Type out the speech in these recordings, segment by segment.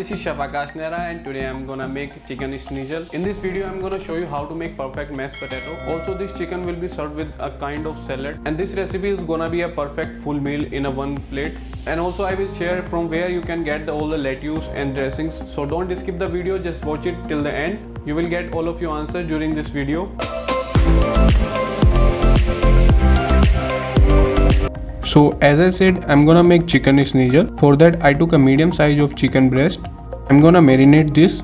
this is Chef Aakash Nehra and today I'm gonna make chicken schnitzel. In this video I'm gonna show you how to make perfect mashed potato. Also this chicken will be served with a kind of salad, and this recipe is gonna be a perfect full meal in a one plate. And also I will share from where you can get all the lettuce and dressings. So don't skip the video, just watch it till the end. You will get all of your answers during this video. So as I said, I'm gonna make chicken schnitzel. For that I took a medium size of chicken breast. I'm gonna marinate this.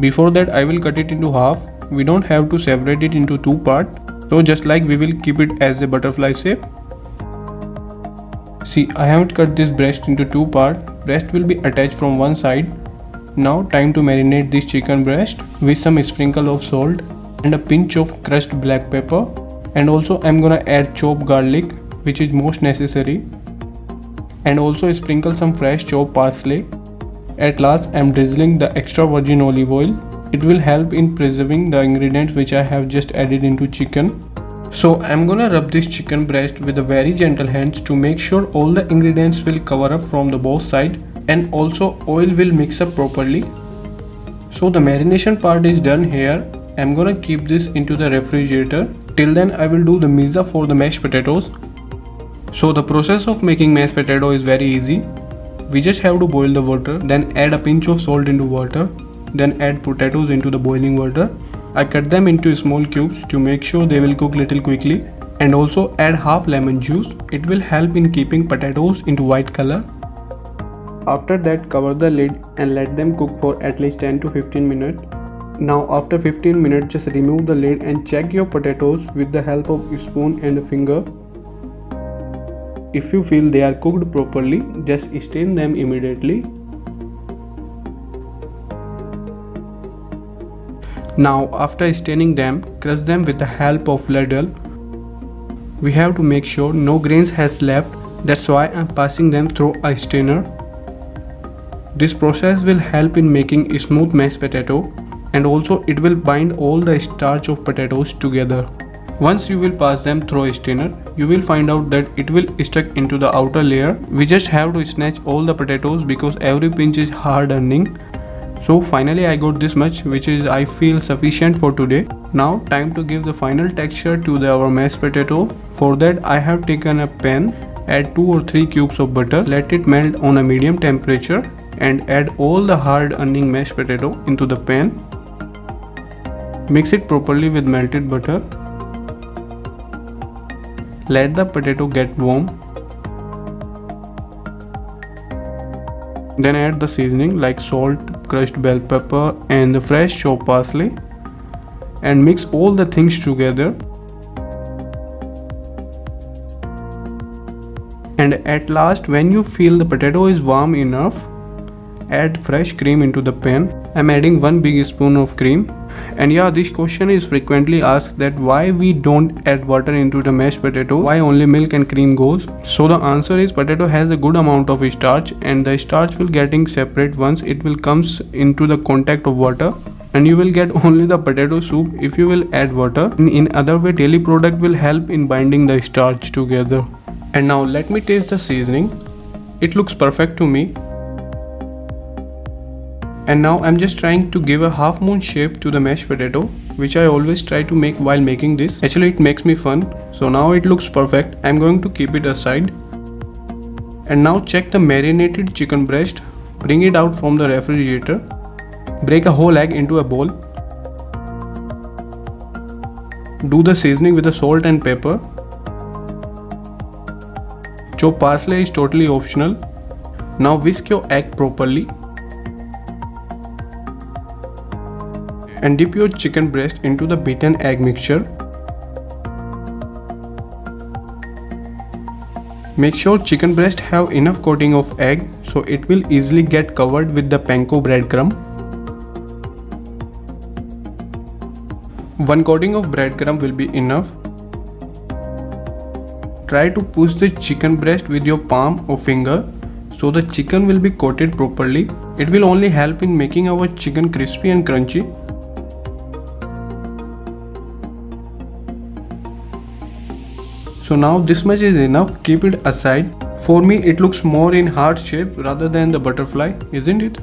Before that I will cut it into half. We don't have to separate it into two parts. So just like we will keep it as a butterfly shape. See, I haven't cut this breast into two parts. Breast will be attached from one side. Now time to marinate this chicken breast with some sprinkle of salt and a pinch of crushed black pepper. And also I'm gonna add chopped garlic, which is most necessary, and also sprinkle some fresh chopped parsley. At last I am drizzling the extra virgin olive oil. It will help in preserving the ingredients which I have just added into chicken. So I am gonna rub this chicken breast with a very gentle hands to make sure all the ingredients will cover up from the both sides, and also oil will mix up properly. So the marination part is done here. I am gonna keep this into the refrigerator. Till then I will do the mixture for the mashed potatoes. So the process of making mashed potato is very easy. We just have to boil the water, then add a pinch of salt into water, then add potatoes into the boiling water. I cut them into small cubes to make sure they will cook little quickly, and also add half lemon juice. It will help in keeping potatoes into white color. After that cover the lid and let them cook for at least 10 to 15 minutes. Now after 15 minutes just remove the lid and check your potatoes with the help of a spoon and a finger. If you feel they are cooked properly, just stain them immediately. Now after staining them, crush them with the help of ladle. We have to make sure no grains has left. That's why I am passing them through a strainer. This process will help in making a smooth mashed potato, and also it will bind all the starch of potatoes together. Once you will pass them through a strainer, you will find out that it will stick into the outer layer. We just have to snatch all the potatoes because every pinch is hard earning. So finally I got this much, which is I feel sufficient for today. Now time to give the final texture to our mashed potato. For that I have taken a pan, add 2 or 3 cubes of butter, let it melt on a medium temperature, and add all the hard earning mashed potato into the pan. Mix it properly with melted butter. Let the potato get warm. Then add the seasoning like salt, crushed bell pepper and the fresh chopped parsley, and mix all the things together. And at last, when you feel the potato is warm enough, add fresh cream into the pan. I am adding 1 big spoon of cream. And yeah, this question is frequently asked, that why we don't add water into the mashed potato, why only milk and cream goes. So the answer is potato has a good amount of starch, and the starch will getting separate once it will comes into the contact of water, and you will get only the potato soup if you will add water. In other way, daily product will help in binding the starch together. And now let me taste the seasoning. It looks perfect to me. And now I'm just trying to give a half moon shape to the mashed potato, which I always try to make while making this. Actually it makes me fun. So now it looks perfect. I'm going to keep it aside. And now check the marinated chicken breast. Bring it out from the refrigerator. Break a whole egg into a bowl. Do the seasoning with the salt and pepper. Chopped parsley is totally optional. Now whisk your egg properly. And dip your chicken breast into the beaten egg mixture. Make sure chicken breast have enough coating of egg so it will easily get covered with the panko breadcrumb. 1 coating of breadcrumb will be enough. Try to push the chicken breast with your palm or finger so the chicken will be coated properly. It will only help in making our chicken crispy and crunchy. So now this much is enough, keep it aside. For me it looks more in heart shape rather than the butterfly, isn't it?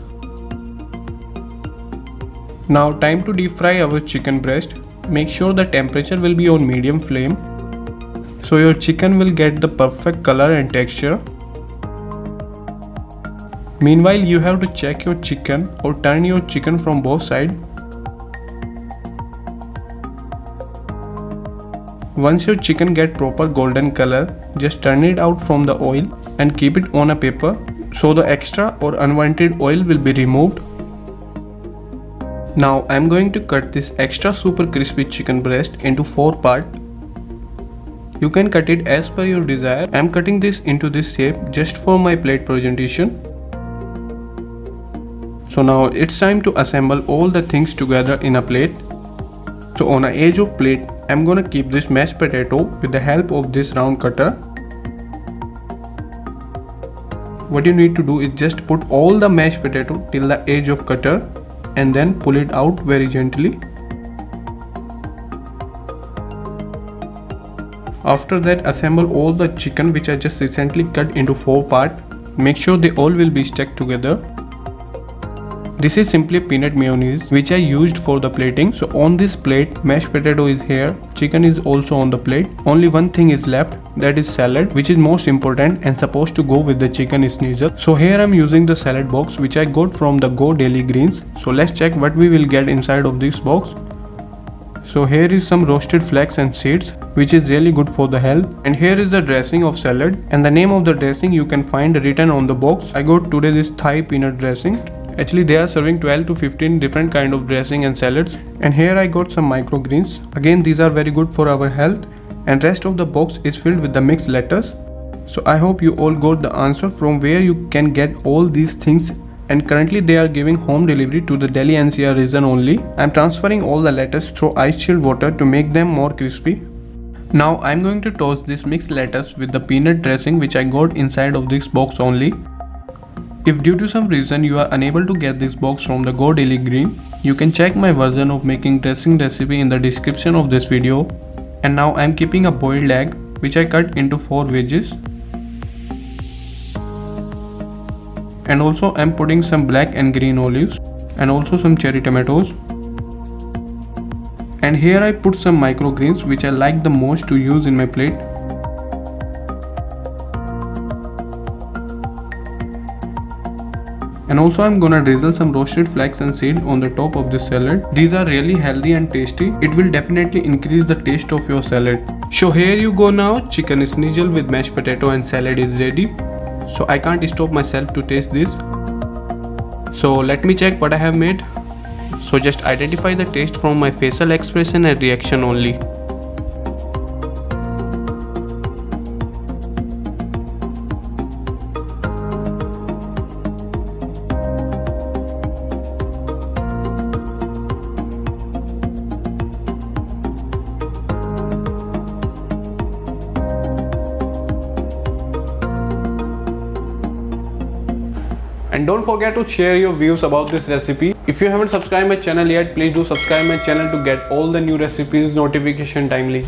Now time to deep fry our chicken breast. Make sure the temperature will be on medium flame, so your chicken will get the perfect color and texture. Meanwhile, you have to check your chicken or turn your chicken from both sides. Once your chicken get proper golden color, just turn it out from the oil and keep it on a paper so the extra or unwanted oil will be removed. Now I am going to cut this extra super crispy chicken breast into 4 parts. You can cut it as per your desire. I am cutting this into this shape just for my plate presentation. So now it's time to assemble all the things together in a plate. So on an edge of plate, I'm gonna keep this mashed potato with the help of this round cutter. What you need to do is just put all the mashed potato till the edge of cutter and then pull it out very gently. After that, assemble all the chicken which I just recently cut into 4 parts. Make sure they all will be stuck together. This is simply peanut mayonnaise which I used for the plating. So on this plate, mashed potato is here, chicken is also on the plate. Only one thing is left, that is salad, which is most important and supposed to go with the chicken schnitzel. So here I am using the salad box which I got from the Go Daily Greens. So let's check what we will get inside of this box. So here is some roasted flax and seeds which is really good for the health. And here is the dressing of salad, and the name of the dressing you can find written on the box. I got today this Thai peanut dressing. Actually they are serving 12 to 15 different kind of dressing and salads. And here I got some microgreens. Again, these are very good for our health. And rest of the box is filled with the mixed lettuce. So I hope you all got the answer from where you can get all these things. And currently they are giving home delivery to the Delhi NCR region only. I am transferring all the lettuce through ice chilled water to make them more crispy. Now I am going to toss this mixed lettuce with the peanut dressing which I got inside of this box only. If due to some reason you are unable to get this box from the Go Daily Green, you can check my version of making dressing recipe in the description of this video. And now I am keeping a boiled egg which I cut into 4 wedges. And also I am putting some black and green olives and also some cherry tomatoes. And here I put some microgreens which I like the most to use in my plate. And also I'm gonna drizzle some roasted flax and seed on the top of this salad. These are really healthy and tasty. It will definitely increase the taste of your salad. So here you go now. Chicken schnitzel with mashed potato and salad is ready. So I can't stop myself to taste this. So let me check what I have made. So just identify the taste from my facial expression and reaction only. And don't forget to share your views about this recipe. If you haven't subscribed my channel yet, please do subscribe my channel to get all the new recipes notification timely.